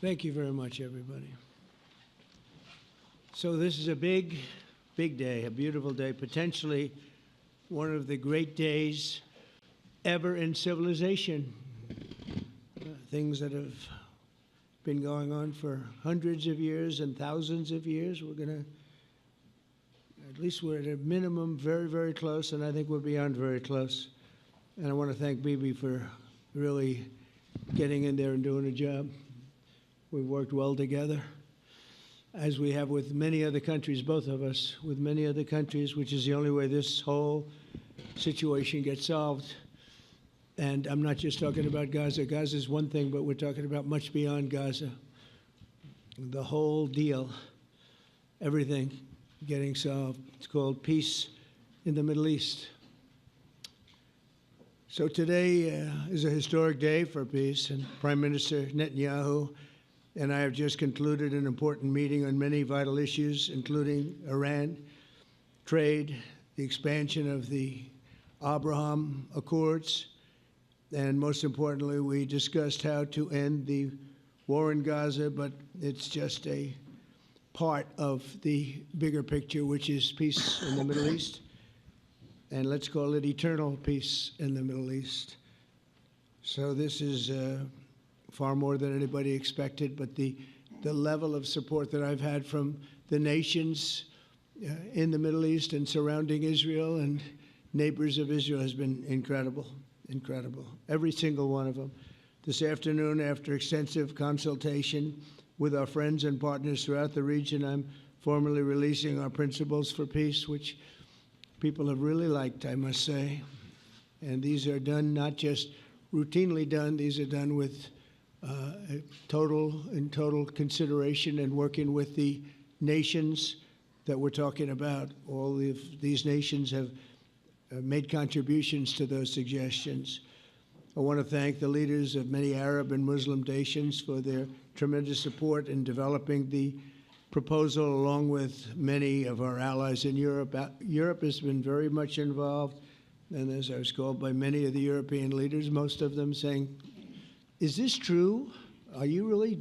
Thank you very much, everybody. So this is a big, big day, a beautiful day, potentially one of the great days ever in civilization. Things that have been going on for hundreds of years and thousands of years. We're going to, at least we're at a minimum very, very close, and I think we're beyond very close. And I want to thank Bibi for really getting in there and doing a job. We've worked well together, as we have with many other countries, both of us, with many other countries, which is the only way this whole situation gets solved. And I'm not just talking about Gaza. Gaza is one thing, but we're talking about much beyond Gaza. The whole deal, everything getting solved. It's called peace in the Middle East. So today is a historic day for peace, and Prime Minister Netanyahu and I have just concluded an important meeting on many vital issues, including Iran, trade, the expansion of the Abraham Accords, and most importantly, we discussed how to end the war in Gaza, but it's just a part of the bigger picture, which is peace in the Middle East, and let's call it eternal peace in the Middle East. So this is far more than anybody expected, but the level of support that I've had from the nations in the Middle East and surrounding Israel and neighbors of Israel has been incredible, incredible. Every single one of them. This afternoon, after extensive consultation with our friends and partners throughout the region, I'm formally releasing our principles for peace, which people have really liked, I must say. And these are done not just routinely done, these are done with total consideration and working with the nations that we're talking about. All of these nations have made contributions to those suggestions. I want to thank the leaders of many Arab and Muslim nations for their tremendous support in developing the proposal, along with many of our allies in Europe. Europe has been very much involved, and as I was called by many of the European leaders, most of them saying, is this true? Are you really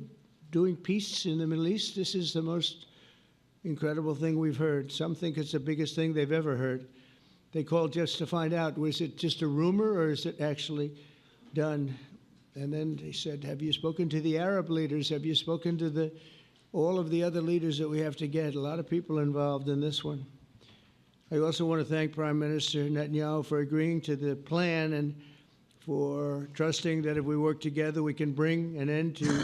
doing peace in the Middle East? This is the most incredible thing we've heard. Some think it's the biggest thing they've ever heard. They called just to find out, was it just a rumor or is it actually done? And then they said, have you spoken to the Arab leaders? Have you spoken to all of the other leaders that we have to get? A lot of people involved in this one. I also want to thank Prime Minister Netanyahu for agreeing to the plan and for trusting that if we work together, we can bring an end to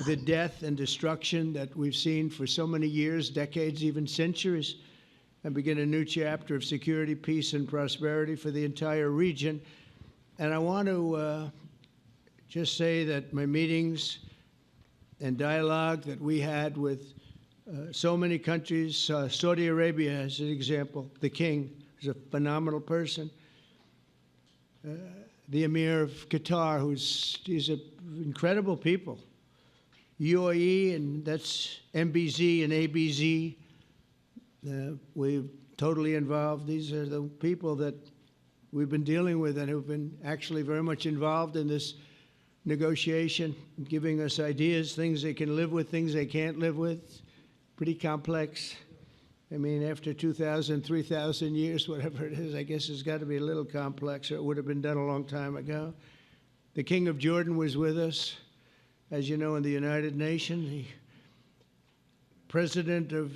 the death and destruction that we've seen for so many years, decades, even centuries, and begin a new chapter of security, peace, and prosperity for the entire region. And I want to just say that my meetings and dialogue that we had with so many countries, Saudi Arabia as an example, the king is a phenomenal person. The Emir of Qatar, he's incredible people. UAE, and that's MBZ and ABZ. We're totally involved. These are the people that we've been dealing with and who've been actually very much involved in this negotiation, giving us ideas, things they can live with, things they can't live with. Pretty complex. I mean, after 2,000, 3,000 years, whatever it is, I guess it's got to be a little complex, or it would have been done a long time ago. The King of Jordan was with us, as you know, in the United Nations. The President of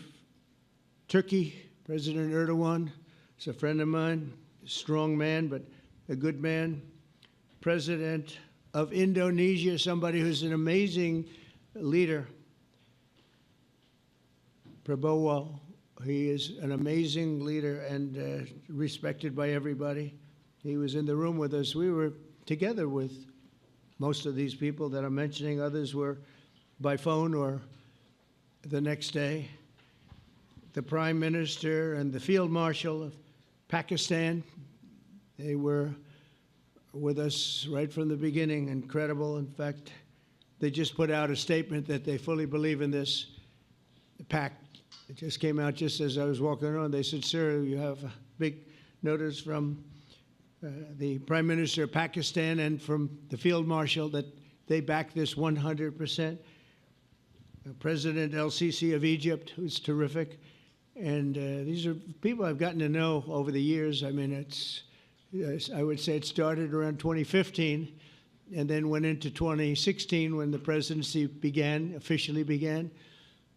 Turkey, President Erdogan, is a friend of mine, a strong man, but a good man. President of Indonesia, somebody who's an amazing leader, Prabowo. He is an amazing leader and respected by everybody. He was in the room with us. We were together with most of these people that I'm mentioning. Others were by phone or the next day. The Prime Minister and the Field Marshal of Pakistan, they were with us right from the beginning. Incredible. In fact, they just put out a statement that they fully believe in this pact. It just came out just as I was walking around. They said, sir, you have a big notice from the Prime Minister of Pakistan and from the Field Marshal that they back this 100%. President El-Sisi of Egypt, who's terrific. And these are people I've gotten to know over the years. I mean, I would say it started around 2015 and then went into 2016 when the presidency officially began.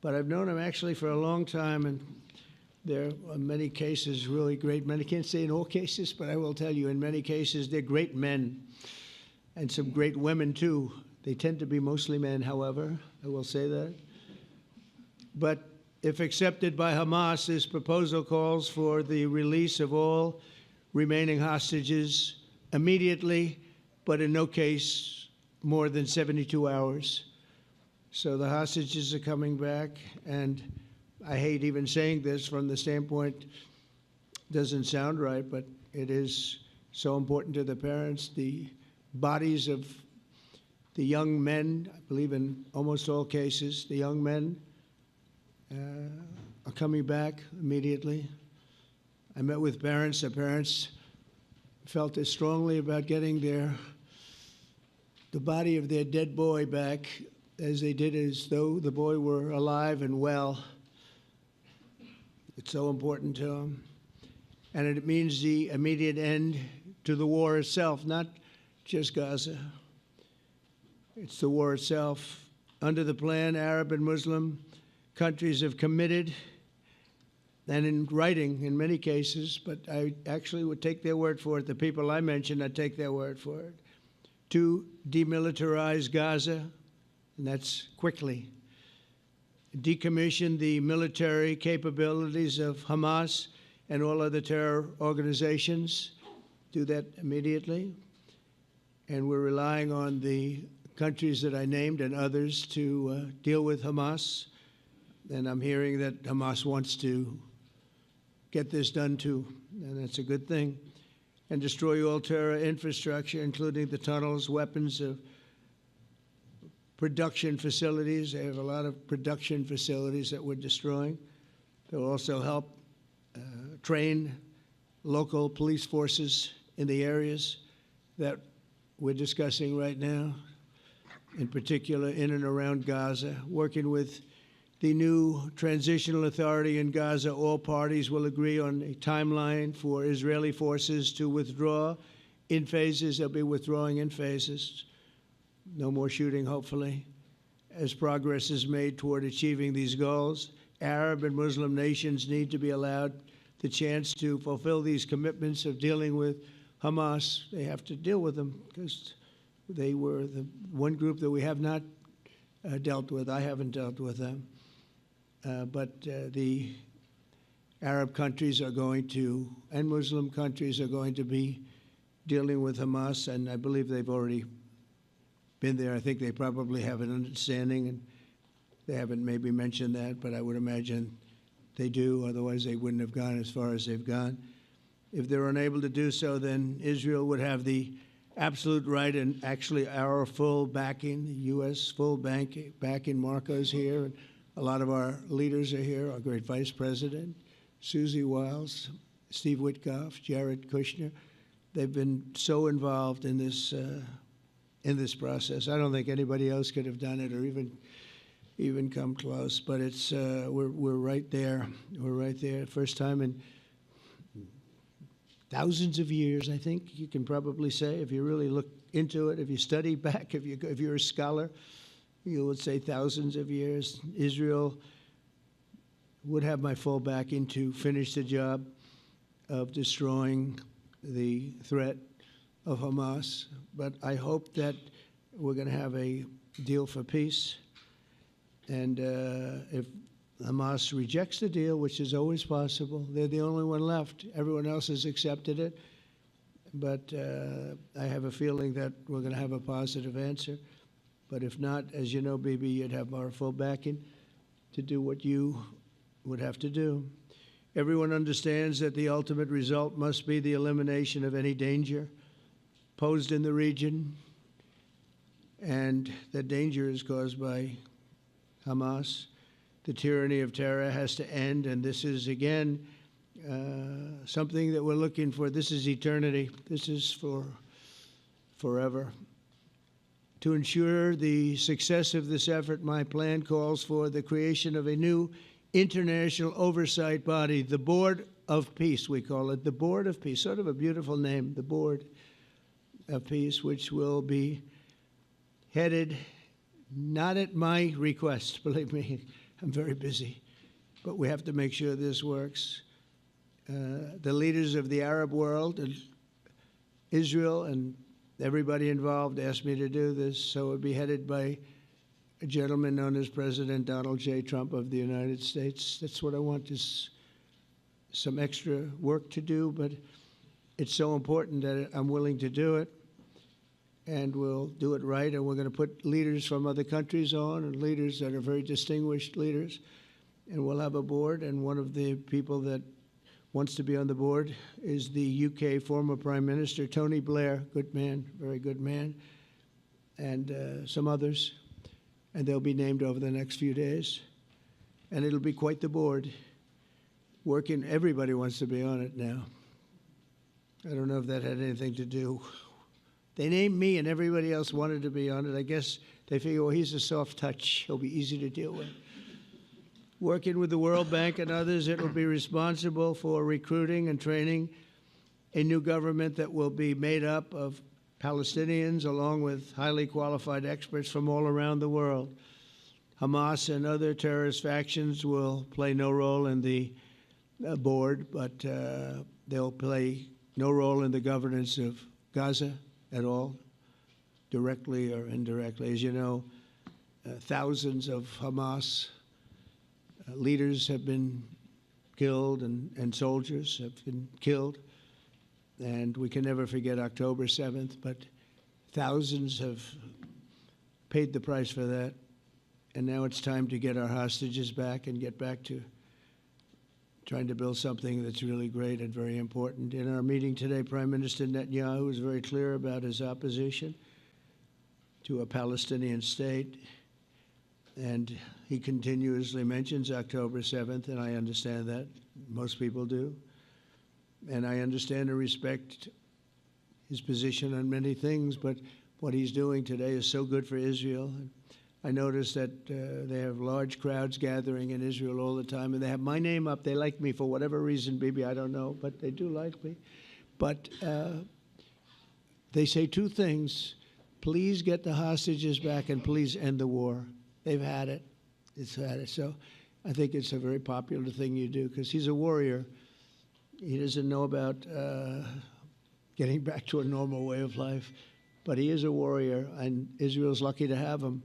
But I've known him actually for a long time, and there are in many cases really great men. I can't say in all cases, but I will tell you in many cases they're great men and some great women too. They tend to be mostly men, however, I will say that. But if accepted by Hamas, this proposal calls for the release of all remaining hostages immediately, but in no case more than 72 hours. So the hostages are coming back, and I hate even saying this from the standpoint, doesn't sound right, but it is so important to the parents. The bodies of the young men, I believe in almost all cases, the young men are coming back immediately. I met with parents. The parents felt as strongly about getting the body of their dead boy back as they did as though the boy were alive and well. It's so important to them. And it means the immediate end to the war itself, not just Gaza. It's the war itself. Under the plan, Arab and Muslim countries have committed, and in writing in many cases, but I actually would take their word for it. The people I mentioned, I'd take their word for it, to demilitarize Gaza, and that's quickly. Decommission the military capabilities of Hamas and all other terror organizations. Do that immediately. And we're relying on the countries that I named and others to deal with Hamas. And I'm hearing that Hamas wants to get this done too, and that's a good thing. And destroy all terror infrastructure, including the tunnels, weapons, production facilities. They have a lot of production facilities that we're destroying. They'll also help train local police forces in the areas that we're discussing right now, in particular in and around Gaza, working with the new transitional authority in Gaza. All parties will agree on a timeline for Israeli forces to withdraw in phases. They'll be withdrawing in phases. No more shooting, hopefully. As progress is made toward achieving these goals, Arab and Muslim nations need to be allowed the chance to fulfill these commitments of dealing with Hamas. They have to deal with them because they were the one group that we have not dealt with. I haven't dealt with them. But the Arab countries are going to, and Muslim countries are going to be dealing with Hamas, and I believe they've already been there. I think they probably have an understanding, and they haven't maybe mentioned that, but I would imagine they do, otherwise they wouldn't have gone as far as they've gone. If they're unable to do so, then Israel would have the absolute right and actually our full backing, the U.S. full backing. Marco's here, and a lot of our leaders are here, our great Vice President, Susie Wiles, Steve Witkoff, Jared Kushner. They've been so involved in this process. I don't think anybody else could have done it or even come close, but it's we're right there. We're right there. First time in thousands of years, I think you can probably say, if you really look into it, if you study back, if you're a scholar, you would say thousands of years. Israel would have my full backing to finish the job of destroying the threat of Hamas. But I hope that we're going to have a deal for peace. And if Hamas rejects the deal, which is always possible, they're the only one left. Everyone else has accepted it. But I have a feeling that we're going to have a positive answer. But if not, as you know, Bibi, you'd have our full backing to do what you would have to do. Everyone understands that the ultimate result must be the elimination of any danger posed in the region, and that danger is caused by Hamas. The tyranny of terror has to end, and this is, again, something that we're looking for. This is eternity. This is for forever. To ensure the success of this effort, my plan calls for the creation of a new international oversight body, the Board of Peace, we call it, the Board of Peace, sort of a beautiful name, the Board of Peace, which will be headed, not at my request, believe me, I'm very busy, but we have to make sure this works. The leaders of the Arab world and Israel and everybody involved asked me to do this, so it would be headed by a gentleman known as President Donald J. Trump of the United States. That's what I want, is some extra work to do, but it's so important that I'm willing to do it, and we'll do it right, and we're going to put leaders from other countries on, and leaders that are very distinguished leaders, and we'll have a board, and one of the people that wants to be on the board is the UK former Prime Minister, Tony Blair, good man, very good man, and some others, and they'll be named over the next few days, and it'll be quite the board. Working, everybody wants to be on it now. I don't know if that had anything to do. They named me and everybody else wanted to be on it. I guess they figure, well, he's a soft touch. He'll be easy to deal with. Working with the World Bank and others, it will be responsible for recruiting and training a new government that will be made up of Palestinians along with highly qualified experts from all around the world. Hamas and other terrorist factions will play no role in the board, but they'll play no role in the governance of Gaza at all, directly or indirectly. As you know, thousands of Hamas leaders have been killed and soldiers have been killed. And we can never forget October 7th, but thousands have paid the price for that. And now it's time to get our hostages back and get back to trying to build something that's really great and very important. In our meeting today, Prime Minister Netanyahu was very clear about his opposition to a Palestinian state. And he continuously mentions October 7th, and I understand that. Most people do. And I understand and respect his position on many things, but what he's doing today is so good for Israel. I noticed that they have large crowds gathering in Israel all the time, and they have my name up. They like me for whatever reason, Bibi, I don't know, but they do like me. But they say two things: please get the hostages back and please end the war. They've had it. It's had it. So I think it's a very popular thing you do, because he's a warrior. He doesn't know about getting back to a normal way of life, but he is a warrior, and Israel's lucky to have him.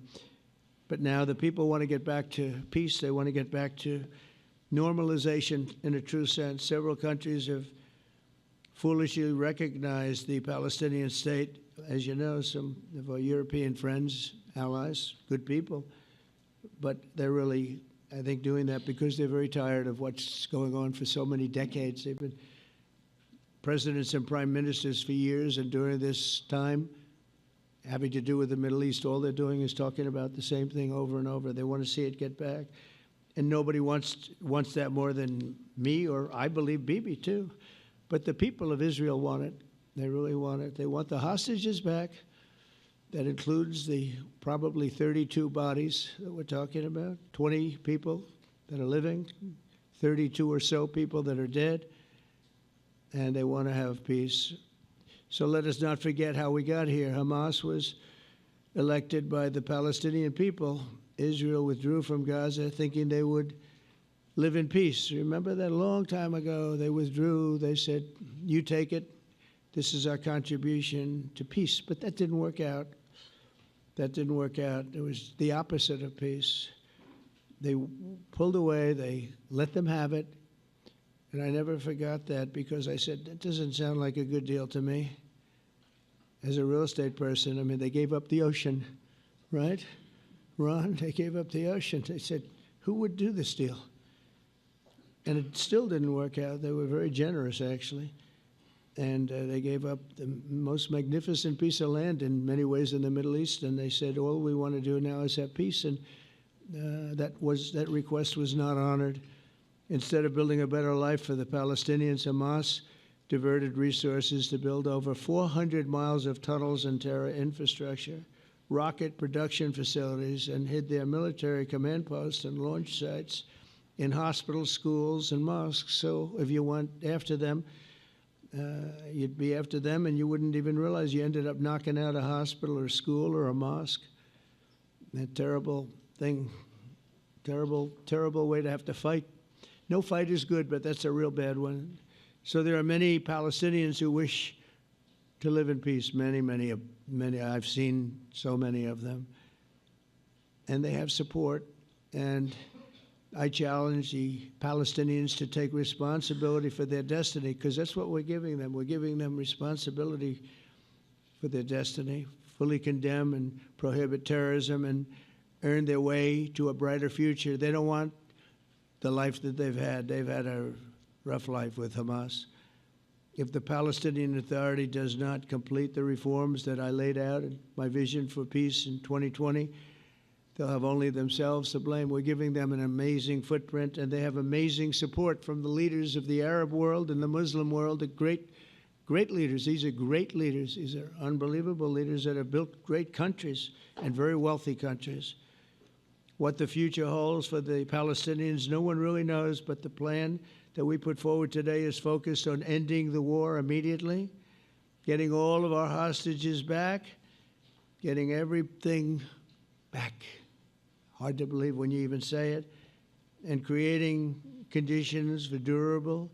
But now the people want to get back to peace. They want to get back to normalization in a true sense. Several countries have foolishly recognized the Palestinian state. As you know, some of our European friends, allies, good people, but they're really, I think, doing that because they're very tired of what's going on for so many decades. They've been presidents and prime ministers for years, and during this time, having to do with the Middle East, all they're doing is talking about the same thing over and over. They want to see it get back. And nobody wants that more than me, or I believe Bibi too. But the people of Israel want it. They really want it. They want the hostages back. That includes the probably 32 bodies that we're talking about, 20 people that are living, 32 or so people that are dead, and they want to have peace. So let us not forget how we got here. Hamas was elected by the Palestinian people. Israel withdrew from Gaza thinking they would live in peace. Remember that a long time ago? They withdrew. They said, you take it. This is our contribution to peace. But that didn't work out. That didn't work out. It was the opposite of peace. They pulled away. They let them have it. And I never forgot that, because I said, that doesn't sound like a good deal to me. As a real estate person, I mean, they gave up the ocean, right? Ron, they gave up the ocean. They said, who would do this deal? And it still didn't work out. They were very generous, actually. And they gave up the most magnificent piece of land in many ways in the Middle East, and they said, all we want to do now is have peace. And that request was not honored. Instead of building a better life for the Palestinians, Hamas diverted resources to build over 400 miles of tunnels and terror infrastructure, rocket production facilities and hid their military command posts and launch sites in hospitals, schools, and mosques. So if you went after them, you'd be after them and you wouldn't even realize you ended up knocking out a hospital or a school or a mosque. That terrible thing, terrible, terrible way to have to fight. No fight is good, but that's a real bad one. So there are many Palestinians who wish to live in peace, many. I've seen so many of them. And they have support. And I challenge the Palestinians to take responsibility for their destiny, because that's what we're giving them. We're giving them responsibility for their destiny, fully condemn and prohibit terrorism and earn their way to a brighter future. They don't want the life that they've had. They've had a rough life with Hamas. If the Palestinian Authority does not complete the reforms that I laid out in my vision for peace in 2020, they'll have only themselves to blame. We're giving them an amazing footprint, and they have amazing support from the leaders of the Arab world and the Muslim world, the great leaders. These are great leaders. These are unbelievable leaders that have built great countries and very wealthy countries. What the future holds for the Palestinians, no one really knows, but the plan that we put forward today is focused on ending the war immediately, getting all of our hostages back, getting everything back. Hard to believe when you even say it, and creating conditions for durable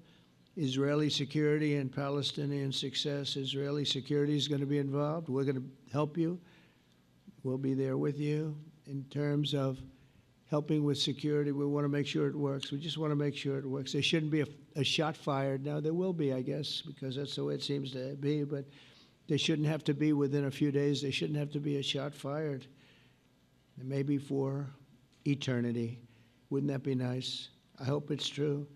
Israeli security and Palestinian success. Israeli security is going to be involved. We're going to help you. We'll be there with you in terms of helping with security. We want to make sure it works. We just want to make sure it works. There shouldn't be a shot fired. Now, there will be, I guess, because that's the way it seems to be, but there shouldn't have to be within a few days. There shouldn't have to be a shot fired. Maybe for eternity. Wouldn't that be nice? I hope it's true.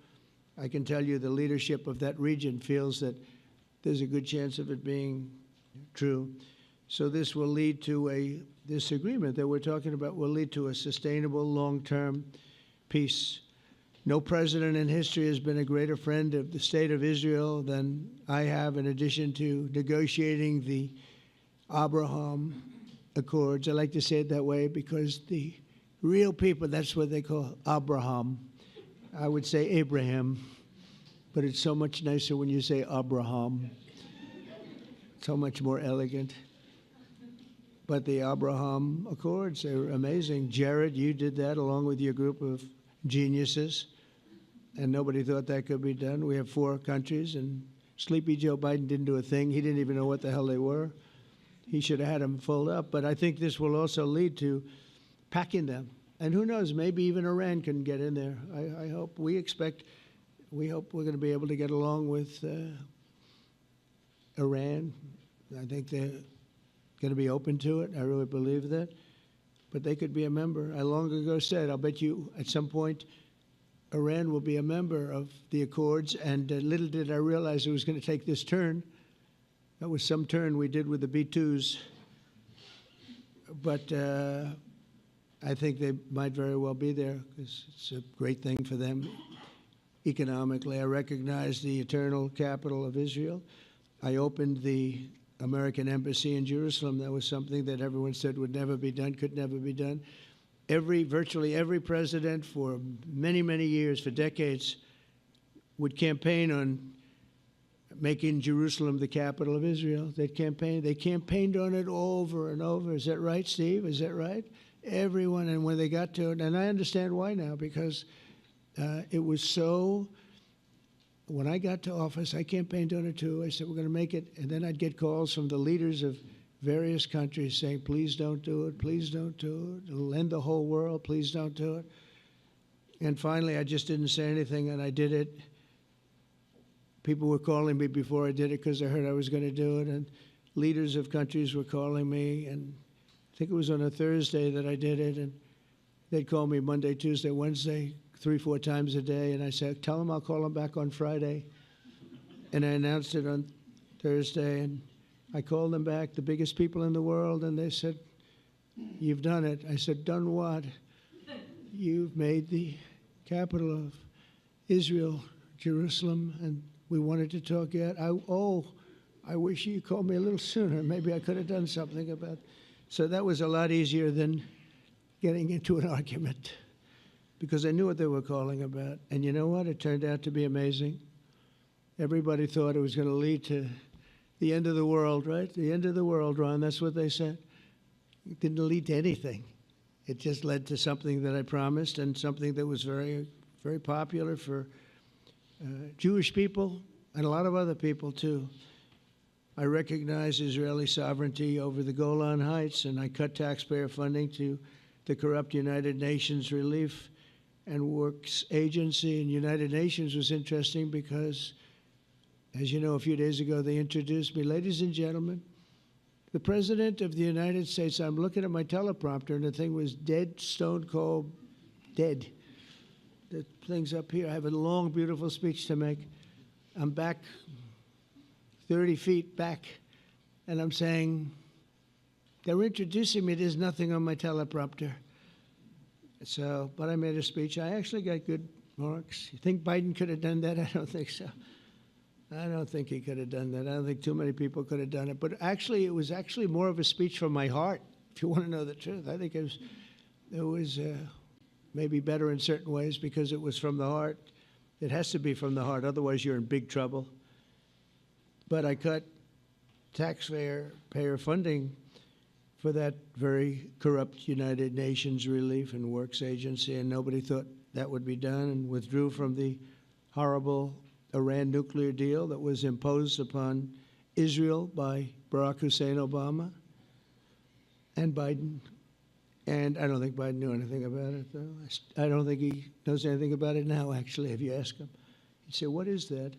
I can tell you the leadership of that region feels that there's a good chance of it being true. So this will lead to this agreement that we're talking about will lead to a sustainable long-term peace. No president in history has been a greater friend of the state of Israel than I have, in addition to negotiating the Abraham Accords. I like to say it that way because the real people, that's what they call Abraham. I would say Abraham, but it's so much nicer when you say Abraham. So much more elegant. But the Abraham Accords, they're amazing. Jared, you did that along with your group of geniuses, and nobody thought that could be done. We have 4 countries, and Sleepy Joe Biden didn't do a thing. He didn't even know what the hell they were. He should have had them fold up. But I think this will also lead to packing them. And who knows, maybe even Iran can get in there. I hope. We hope we're going to be able to get along with Iran. I think they're going to be open to it. I really believe that. But they could be a member. I long ago said, I'll bet you at some point Iran will be a member of the Accords. And little did I realize it was going to take this turn. That was some turn we did with the B-2s. But I think they might very well be there because it's a great thing for them economically. I recognize the eternal capital of Israel. I opened the American embassy in Jerusalem. That was something that everyone said would never be done, could never be done. Virtually every president for many, many years, for decades, would campaign on making Jerusalem the capital of Israel. They campaigned on it over and over. Is that right, Steve? Is that right? Everyone, and when they got to it, and I understand why now, because it was so, when I got to office, I campaigned on it too. I said, we're going to make it, and then I'd get calls from the leaders of various countries saying, please don't do it, please don't do it. It'll end the whole world, please don't do it. And finally, I just didn't say anything, and I did it. People were calling me before I did it because they heard I was going to do it, and leaders of countries were calling me, and I think it was on a Thursday that I did it, and they'd call me Monday, Tuesday, Wednesday, 3-4 times a day, and I said, tell them I'll call them back on Friday. And I announced it on Thursday, and I called them back, the biggest people in the world, and they said, you've done it. I said, done what? You've made the capital of Israel, Jerusalem, and we wanted to talk yet. I wish you called me a little sooner. Maybe I could have done something about it. So that was a lot easier than getting into an argument, because I knew what they were calling about. And you know what? It turned out to be amazing. Everybody thought it was going to lead to the end of the world, right? The end of the world, Ron, that's what they said. It didn't lead to anything. It just led to something that I promised, and something that was very, very popular for Jewish people and a lot of other people, too. I recognize Israeli sovereignty over the Golan Heights, and I cut taxpayer funding to the corrupt United Nations Relief and Works Agency. And United Nations was interesting because, as you know, a few days ago they introduced me. Ladies and gentlemen, the President of the United States. I'm looking at my teleprompter, and the thing was dead, stone cold, dead. The thing's up here. I have a long, beautiful speech to make. I'm back 30 feet back, and I'm saying, they're introducing me. There's nothing on my teleprompter. So, but I made a speech. I actually got good marks. You think Biden could have done that? I don't think so. I don't think he could have done that. I don't think too many people could have done it. But actually, it was actually more of a speech from my heart, if you want to know the truth. I think it was maybe better in certain ways because it was from the heart. It has to be from the heart. Otherwise, you're in big trouble. But I cut taxpayer funding for that very corrupt United Nations Relief and Works Agency, and nobody thought that would be done, and withdrew from the horrible Iran nuclear deal that was imposed upon Israel by Barack Hussein Obama and Biden. And I don't think Biden knew anything about it, though. I don't think he knows anything about it now, actually, if you ask him. He'd say, what is that?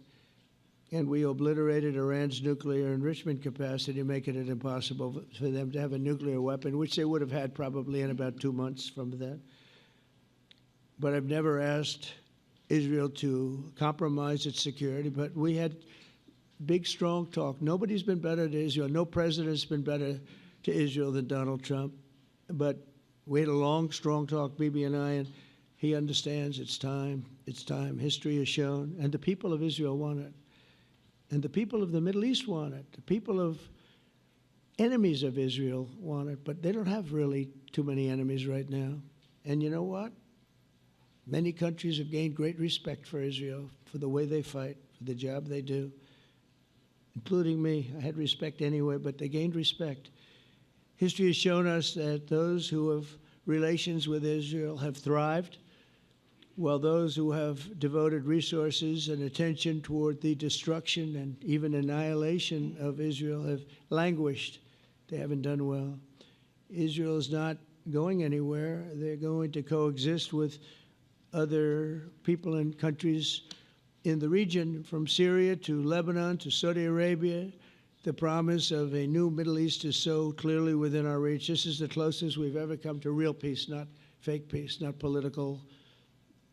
And we obliterated Iran's nuclear enrichment capacity, making it impossible for them to have a nuclear weapon, which they would have had probably in about 2 months from that. But I've never asked Israel to compromise its security, but we had big, strong talk. Nobody's been better to Israel. No president's been better to Israel than Donald Trump. But we had a long, strong talk, Bibi and I, and he understands it's time. It's time. History has shown. And the people of Israel want it. And the people of the Middle East want it. The people of enemies of Israel want it. But they don't have really too many enemies right now. And you know what? Many countries have gained great respect for Israel, for the way they fight, for the job they do, including me. I had respect anyway, but they gained respect. History has shown us that those who have relations with Israel have thrived, while those who have devoted resources and attention toward the destruction and even annihilation of Israel have languished. They haven't done well. Israel is not going anywhere. They're going to coexist with other people and countries in the region, from Syria to Lebanon to Saudi Arabia. The promise of a new Middle East is so clearly within our reach. This is the closest we've ever come to real peace, not fake peace, not political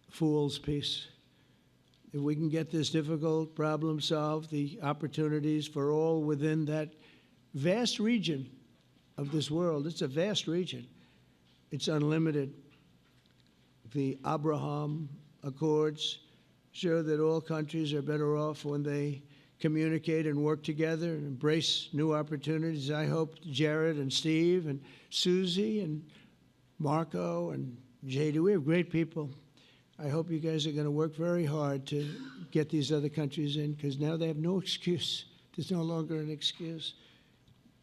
fool's peace. If we can get this difficult problem solved, the opportunities for all within that vast region of this world, it's a vast region, it's unlimited. The Abraham Accords show that all countries are better off when they communicate and work together and embrace new opportunities. I hope Jared and Steve and Susie and Marco and JD, we have great people. I hope you guys are going to work very hard to get these other countries in, because now they have no excuse. There's no longer an excuse.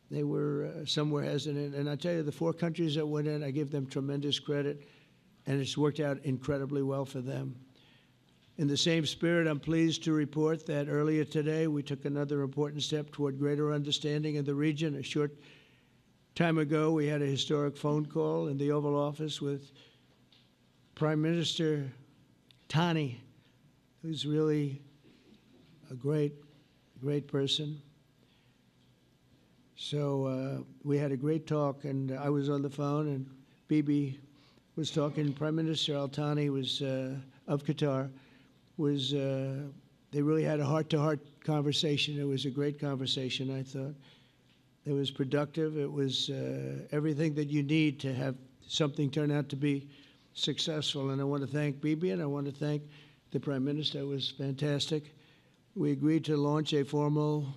They were somewhere hesitant. And I tell you, the 4 countries that went in, I give them tremendous credit. And it's worked out incredibly well for them. In the same spirit, I'm pleased to report that earlier today, we took another important step toward greater understanding in the region. A short time ago, we had a historic phone call in the Oval Office with Prime Minister Tani, who's really a great, great person. So we had a great talk, and I was on the phone, and Bibi was talking. Prime Minister Al-Thani was of Qatar. They really had a heart-to-heart conversation. It was a great conversation, I thought. It was productive. It was everything that you need to have something turn out to be successful. And I want to thank Bibi, and I want to thank the Prime Minister. It was fantastic. We agreed to launch a formal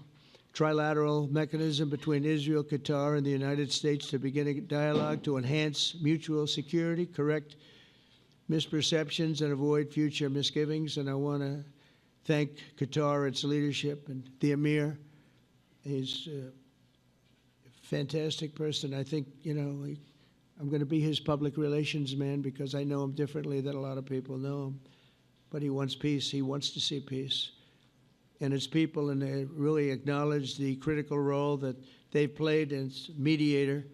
trilateral mechanism between Israel, Qatar, and the United States to begin a dialogue to enhance mutual security, correct misperceptions, and avoid future misgivings. And I want to thank Qatar, its leadership, and the Emir. He's a fantastic person. I think, you know, I'm going to be his public relations man because I know him differently than a lot of people know him. But he wants peace. He wants to see peace. And his people, and they really acknowledge the critical role that they've played as mediator.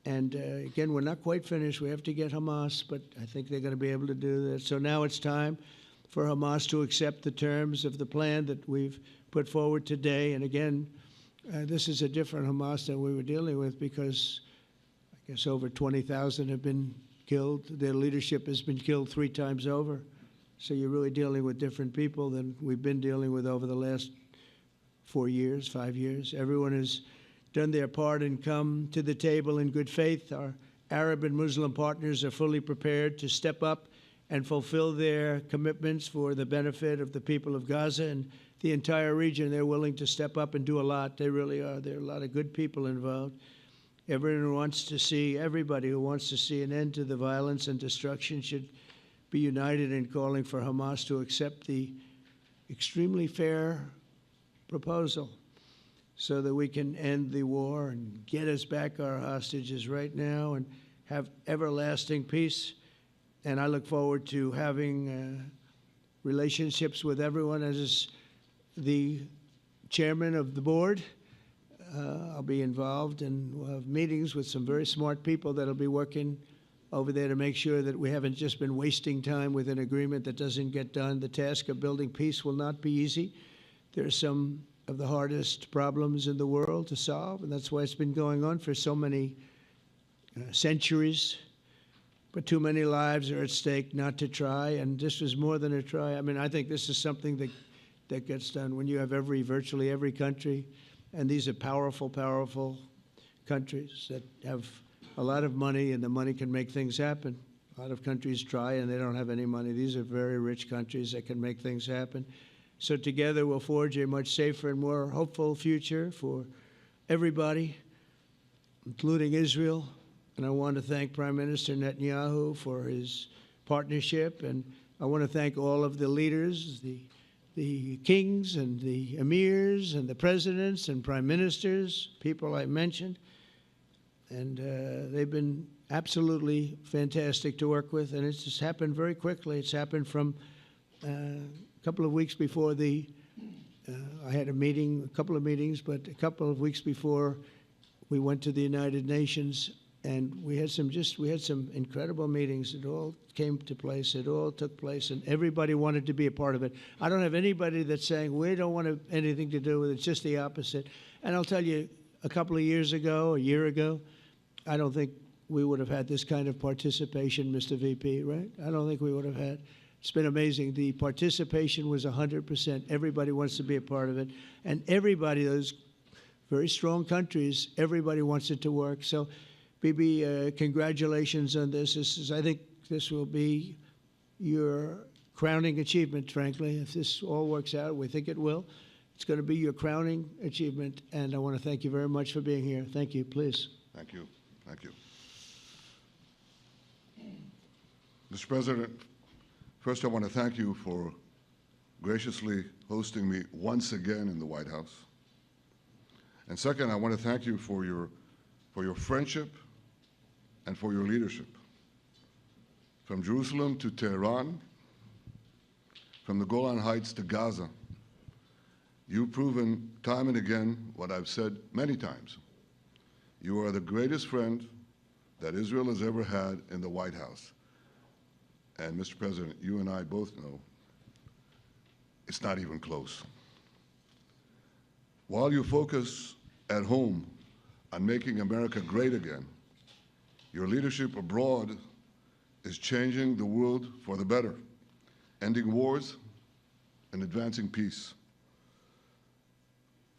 And again, we're not quite finished. We have to get Hamas, but I think they're going to be able to do that. So now it's time for Hamas to accept the terms of the plan that we've put forward today. And again, this is a different Hamas than we were dealing with because I guess over 20,000 have been killed. Their leadership has been killed 3 times over. So you're really dealing with different people than we've been dealing with over the last 4 years, 5 years. Everyone has done their part and come to the table in good faith. Our Arab and Muslim partners are fully prepared to step up and fulfill their commitments for the benefit of the people of Gaza and the entire region. They're willing to step up and do a lot. They really are. There are a lot of good people involved. Everybody who wants to see an end to the violence and destruction should be united in calling for Hamas to accept the extremely fair proposal so that we can end the war and get us back our hostages right now and have everlasting peace. And I look forward to having relationships with everyone. As the chairman of the board, I'll be involved, and we'll have meetings with some very smart people that'll be working over there to make sure that we haven't just been wasting time with an agreement that doesn't get done. The task of building peace will not be easy. There are some of the hardest problems in the world to solve, and that's why it's been going on for so many centuries. But too many lives are at stake not to try, and this was more than a try. I mean, I think this is something that gets done when you have virtually every country, and these are powerful, powerful countries that have a lot of money, and the money can make things happen. A lot of countries try, and they don't have any money. These are very rich countries that can make things happen. So together we'll forge a much safer and more hopeful future for everybody, including Israel. And I want to thank Prime Minister Netanyahu for his partnership. And I want to thank all of the leaders, the kings and the emirs and the presidents and prime ministers, people I mentioned. And they've been absolutely fantastic to work with. And it's just happened very quickly. It's happened from a couple of weeks before I had a couple of meetings, but a couple of weeks before we went to the United Nations, and we had some incredible meetings. It all came to place. It all took place, and everybody wanted to be a part of it. I don't have anybody that's saying we don't want anything to do with it. It's just the opposite. And I'll tell you, a couple of years ago, a year ago, I don't think we would have had this kind of participation, Mr. VP, right? I don't think we would have had. It's been amazing. The participation was 100%. Everybody wants to be a part of it. And everybody, those very strong countries, everybody wants it to work. So, Bibi, congratulations on this. I think this will be your crowning achievement, frankly. If this all works out, we think it will. It's going to be your crowning achievement. And I want to thank you very much for being here. Thank you. Please. Thank you. Thank you. Mr. President, first I want to thank you for graciously hosting me once again in the White House. And second, I want to thank you for your friendship and for your leadership. From Jerusalem to Tehran, from the Golan Heights to Gaza, you've proven time and again what I've said many times. You are the greatest friend that Israel has ever had in the White House. And Mr. President, you and I both know it's not even close. While you focus at home on making America great again, your leadership abroad is changing the world for the better, ending wars and advancing peace.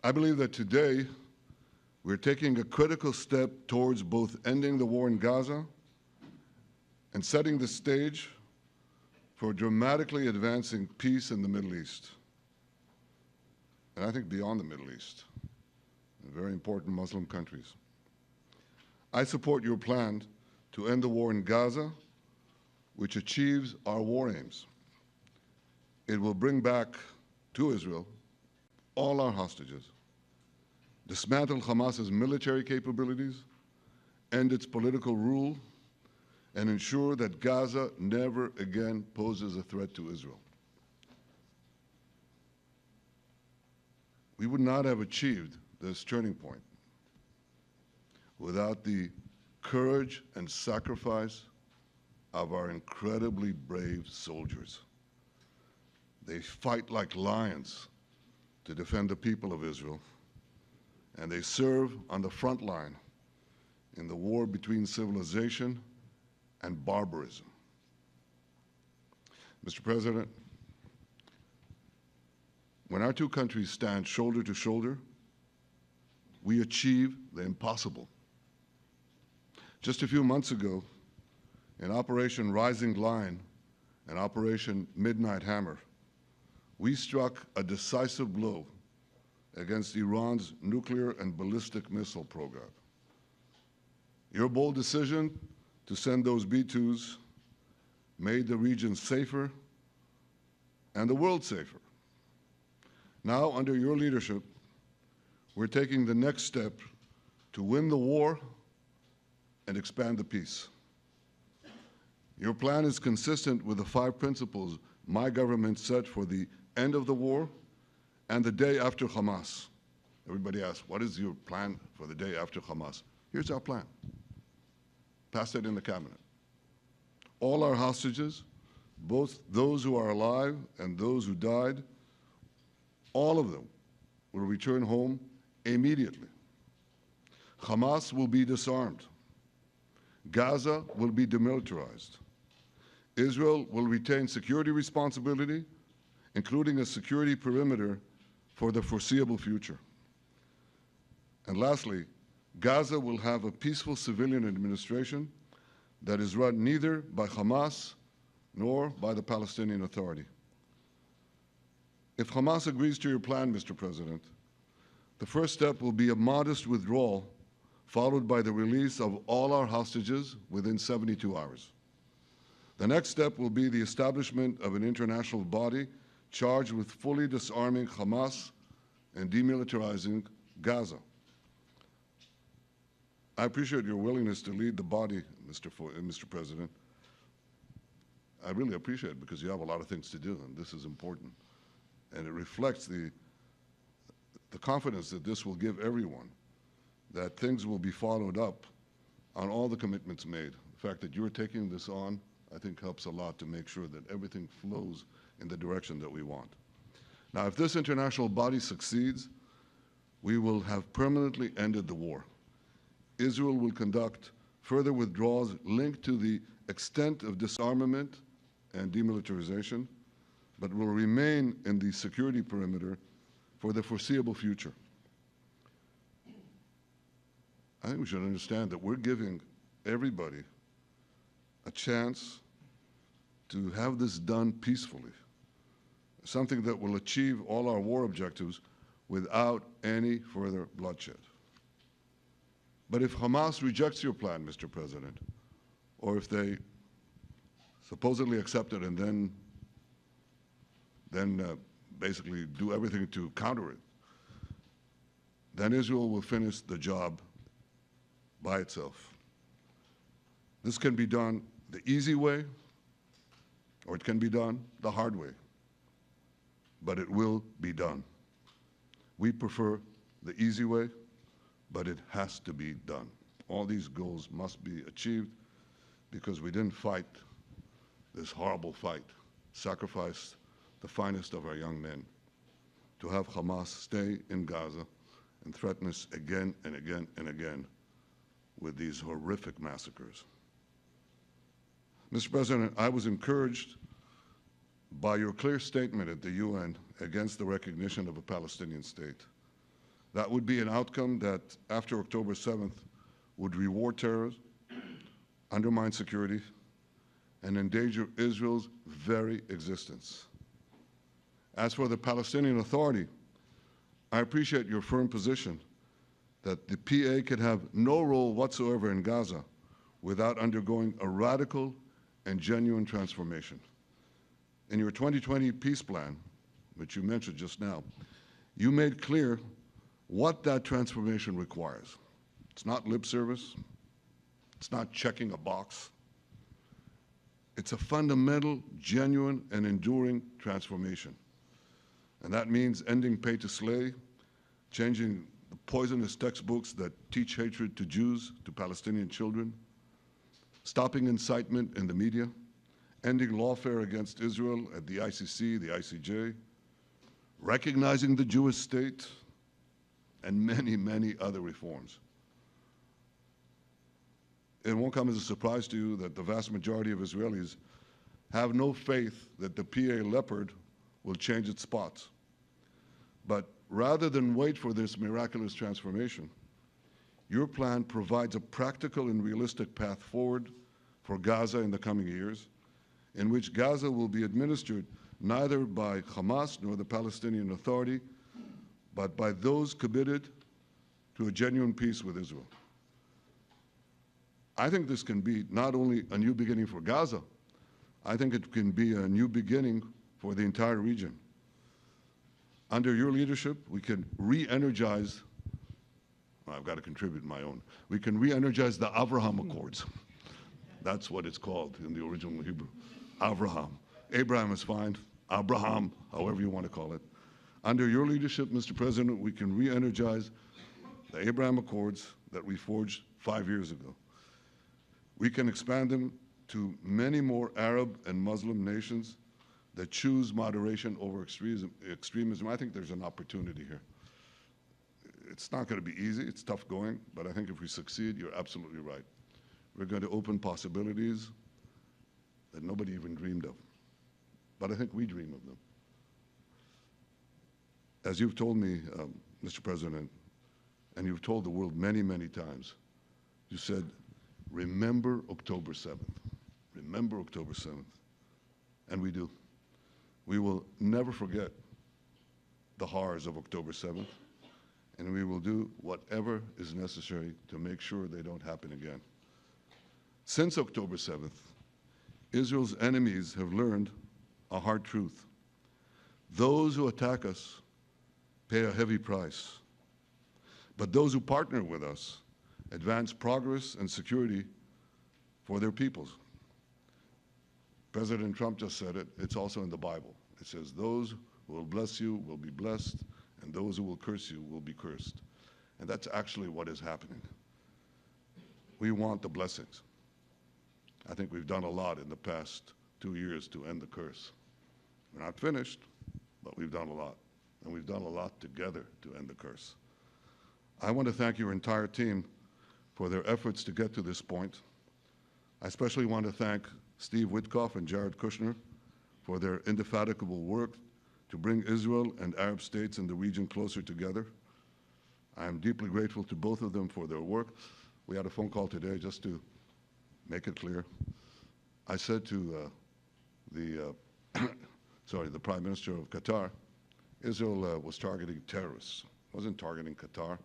I believe that today we're taking a critical step towards both ending the war in Gaza and setting the stage for dramatically advancing peace in the Middle East, and I think beyond the Middle East. in very important Muslim countries. I support your plan to end the war in Gaza, which achieves our war aims. It will bring back to Israel all our hostages, dismantle Hamas's military capabilities, end its political rule, and ensure that Gaza never again poses a threat to Israel. We would not have achieved this turning point without the courage and sacrifice of our incredibly brave soldiers. They fight like lions to defend the people of Israel, and they serve on the front line in the war between civilization and barbarism. Mr. President, when our two countries stand shoulder to shoulder, we achieve the impossible. Just a few months ago, in Operation Rising Lion and Operation Midnight Hammer, we struck a decisive blow against Iran's nuclear and ballistic missile program. Your bold decision to send those B-2s made the region safer and the world safer. Now, under your leadership, we're taking the next step to win the war and expand the peace. Your plan is consistent with the 5 principles my government set for the end of the war and the day after Hamas. Everybody asks, what is your plan for the day after Hamas? Here's our plan. Pass it in the cabinet. All our hostages, both those who are alive and those who died, all of them will return home immediately. Hamas will be disarmed. Gaza will be demilitarized. Israel will retain security responsibility, including a security perimeter for the foreseeable future. And lastly, Gaza will have a peaceful civilian administration that is run neither by Hamas nor by the Palestinian Authority. If Hamas agrees to your plan, Mr. President, the first step will be a modest withdrawal, followed by the release of all our hostages within 72 hours. The next step will be the establishment of an international body charged with fully disarming Hamas and demilitarizing Gaza. I appreciate your willingness to lead the body, Mr. President. I really appreciate it because you have a lot of things to do, and this is important. And it reflects the confidence that this will give everyone, that things will be followed up on all the commitments made. The fact that you're taking this on, I think, helps a lot to make sure that everything flows in the direction that we want. Now, if this international body succeeds, we will have permanently ended the war. Israel will conduct further withdrawals linked to the extent of disarmament and demilitarization, but will remain in the security perimeter for the foreseeable future. I think we should understand that we're giving everybody a chance to have this done peacefully, something that will achieve all our war objectives without any further bloodshed. But if Hamas rejects your plan, Mr. President, or if they supposedly accept it and then basically do everything to counter it, then Israel will finish the job by itself. This can be done the easy way, or it can be done the hard way, but it will be done. We prefer the easy way, but it has to be done. All these goals must be achieved because we didn't fight this horrible fight, sacrifice the finest of our young men to have Hamas stay in Gaza and threaten us again and again and again with these horrific massacres. Mr. President, I was encouraged by your clear statement at the UN against the recognition of a Palestinian state. That would be an outcome that, after October 7th, would reward terrorism, undermine security, and endanger Israel's very existence. As for the Palestinian Authority, I appreciate your firm position that the PA could have no role whatsoever in Gaza without undergoing a radical and genuine transformation. In your 2020 peace plan, which you mentioned just now, you made clear what that transformation requires. It's not lip service. It's not checking a box. It's a fundamental, genuine, and enduring transformation. And that means ending pay to slay, changing the poisonous textbooks that teach hatred to Jews, to Palestinian children, stopping incitement in the media, ending lawfare against Israel at the ICC, the ICJ, recognizing the Jewish state, and many, many other reforms. It won't come as a surprise to you that the vast majority of Israelis have no faith that the PA leopard will change its spots. But rather than wait for this miraculous transformation, your plan provides a practical and realistic path forward for Gaza in the coming years, in which Gaza will be administered neither by Hamas nor the Palestinian Authority, but by those committed to a genuine peace with Israel. I think this can be not only a new beginning for Gaza, I think it can be a new beginning for the entire region. Under your leadership, we can re-energize, well, I've got to contribute my own, we can re-energize the Abraham Accords. That's what it's called in the original Hebrew, Abraham. Abraham is fine, Abraham, however you want to call it. Under your leadership, Mr. President, we can re-energize the Abraham Accords that we forged 5 years ago. We can expand them to many more Arab and Muslim nations that choose moderation over extremism. I think there's an opportunity here. It's not going to be easy, it's tough going, but I think if we succeed, you're absolutely right. We're going to open possibilities that nobody even dreamed of. But I think we dream of them. As you've told me, Mr. President, and you've told the world many, many times, you said, remember October 7th. Remember October 7th. And we do. We will never forget the horrors of October 7th, and we will do whatever is necessary to make sure they don't happen again. Since October 7th, Israel's enemies have learned a hard truth. Those who attack us pay a heavy price, but those who partner with us advance progress and security for their peoples. President Trump just said it. It's also in the Bible. It says, those who will bless you will be blessed, and those who will curse you will be cursed. And that's actually what is happening. We want the blessings. I think we've done a lot in the past 2 years to end the curse. We're not finished, but we've done a lot. And we've done a lot together to end the curse. I want to thank your entire team for their efforts to get to this point. I especially want to thank Steve Witkoff and Jared Kushner for their indefatigable work to bring Israel and Arab states in the region closer together. I am deeply grateful to both of them for their work. We had a phone call today just to make it clear. I said to the Prime Minister of Qatar, Israel was targeting terrorists, wasn't targeting Qatar.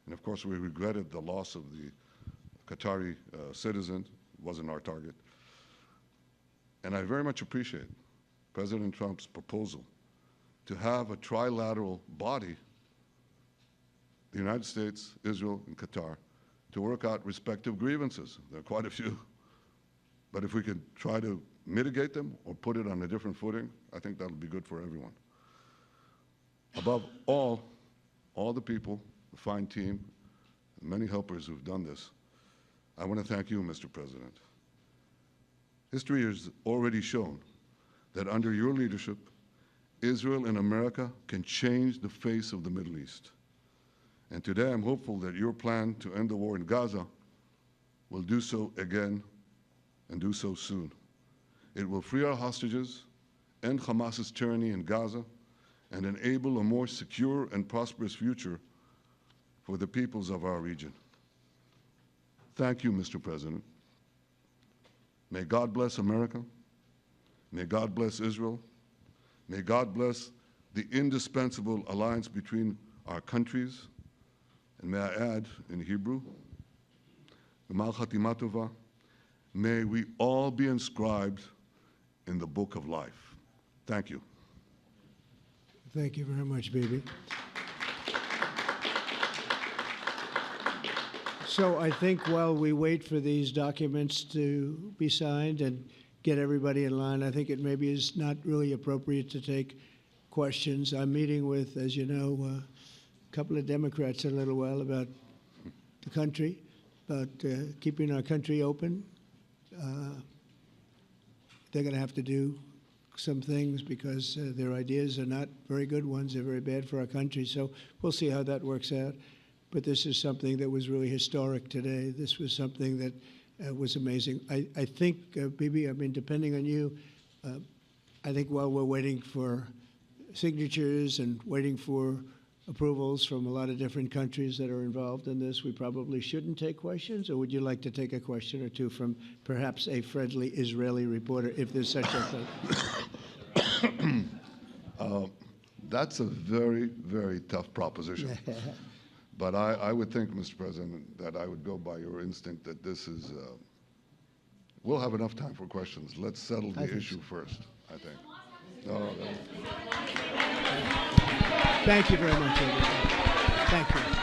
And of course, we regretted the loss of the Qatari citizen, wasn't our target. And I very much appreciate President Trump's proposal to have a trilateral body, the United States, Israel, and Qatar, to work out respective grievances. There are quite a few. But if we could try to mitigate them or put it on a different footing, I think that'll be good for everyone. Above all the people, the fine team, the many helpers who've done this, I want to thank you, Mr. President. History has already shown that under your leadership, Israel and America can change the face of the Middle East. And today I'm hopeful that your plan to end the war in Gaza will do so again and do so soon. It will free our hostages, end Hamas's tyranny in Gaza, and enable a more secure and prosperous future for the peoples of our region. Thank you, Mr. President. May God bless America. May God bless Israel. May God bless the indispensable alliance between our countries, And may I add, in Hebrew, G'mar Chatima Tova, may we all be inscribed in the book of life. Thank you. Thank you very much, Bibi. So I think while we wait for these documents to be signed and get everybody in line, I think it maybe is not really appropriate to take questions. I'm meeting with, as you know, a couple of Democrats in a little while about the country, about keeping our country open. They're going to have to do some things because their ideas are not very good ones. They're very bad for our country. So we'll see how that works out. But this is something that was really historic today. This was something that was amazing. I think, Bibi, I mean, depending on you, I think while we're waiting for signatures and waiting for approvals from a lot of different countries that are involved in this, we probably shouldn't take questions? Or would you like to take a question or two from perhaps a friendly Israeli reporter, if there's such a thing? That's a very, very tough proposition. But I would think, Mr. President, that I would go by your instinct that this is, we'll have enough time for questions. Let's settle the issue first, I think. No, Thank you very much, everybody. Thank you.